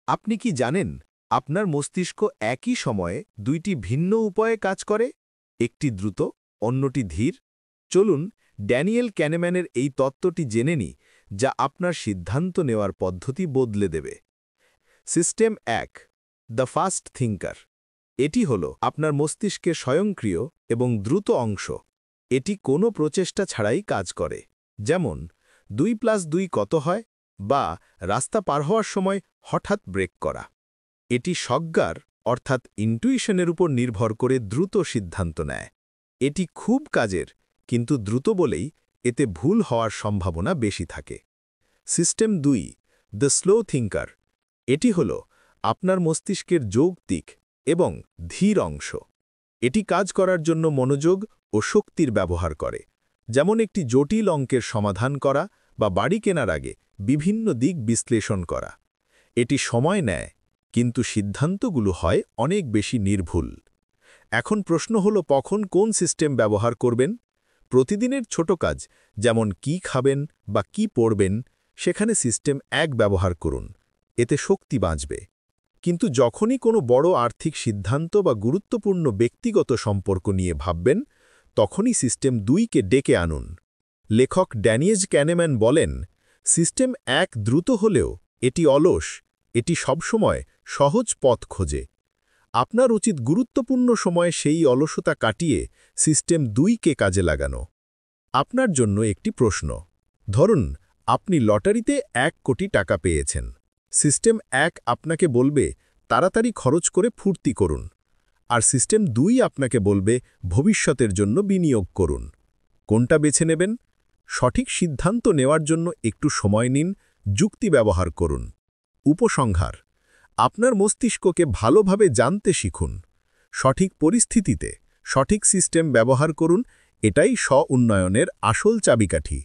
আপনি কি জানেন আপনার মস্তিষ্ক একই সময়ে দুইটি ভিন্ন উপায়ে কাজ করে? একটি দ্রুত, অন্যটি ধীর। চলুন ড্যানিয়েল ক্যানেম্যানের এই তত্ত্বটি জেনে নিই, যা আপনার সিদ্ধান্ত নেওয়ার পদ্ধতি বদলে দেবে। System ১, the fast thinker. এটি হল আপনার মস্তিষ্কের স্বয়ংক্রিয় এবং দ্রুত অংশ। এটি কোনো প্রচেষ্টা ছাড়াই কাজ করে, যেমন 2+2 কত হয়, বা রাস্তা পার হওয়ার সময় হঠাৎ ব্রেক করা। এটি স্বজ্ঞার অর্থাৎ ইন্টুইশনের উপর নির্ভর করে দ্রুত সিদ্ধান্ত নেয়। এটি খুব কাজের, কিন্তু দ্রুত বলেই এতে ভুল হওয়ার সম্ভাবনা বেশি থাকে। System ২, the slow thinker. এটি হল আপনার মস্তিষ্কের যৌক্তিক এবং ধীর অংশ। এটি কাজ করার জন্য মনোযোগ ও শক্তির ব্যবহার করে, যেমন একটি জটিল অঙ্কের সমাধান করা বা বাড়ি কেনার আগে বিভিন্ন দিক বিশ্লেষণ করা। এটি সময় নেয়, কিন্তু সিদ্ধান্তগুলো হয় অনেক বেশি নির্ভুল। এখন প্রশ্ন হল, কখন কোন সিস্টেম ব্যবহার করবেন? প্রতিদিনের ছোট কাজ, যেমন কি খাবেন বা কি পড়বেন, সেখানে সিস্টেম ১ ব্যবহার করুন। এতে শক্তি বাঁচবে। কিন্তু যখনই কোনো বড় আর্থিক সিদ্ধান্ত বা গুরুত্বপূর্ণ ব্যক্তিগত সম্পর্ক নিয়ে ভাববেন, তখনই সিস্টেম ২কে ডেকে আনুন। লেখক ড্যানিয়েল ক্যানেম্যান বলেন, সিস্টেম ১ দ্রুত হলেও এটি অলস। এটি সবসময় সহজ পথ খোঁজে। আপনার উচিত গুরুত্বপূর্ণ সময়ে সেই অলসতা কাটিয়ে সিস্টেম ২কে কাজে লাগানো। আপনার জন্য একটি প্রশ্ন। ধরুন আপনি লটারিতে ১ কোটি টাকা পেয়েছেন। সিস্টেম ১ আপনাকে বলবে, তাড়াতাড়ি খরচ করে ফুর্তি করুন। আর সিস্টেম ২ আপনাকে বলবে, ভবিষ্যতের জন্য বিনিয়োগ করুন। কোনটা বেছে নেবেন? সঠিক সিদ্ধান্ত নেওয়ার জন্য একটু সময় নিন, যুক্তি ব্যবহার করুন। উপসংহার: আপনার মস্তিষ্ককে ভালোভাবে জানতে শিখুন। সঠিক পরিস্থিতিতে সঠিক সিস্টেম ব্যবহার করুন। এটাই স্ব-উন্নয়নের আসল চাবিকাঠি।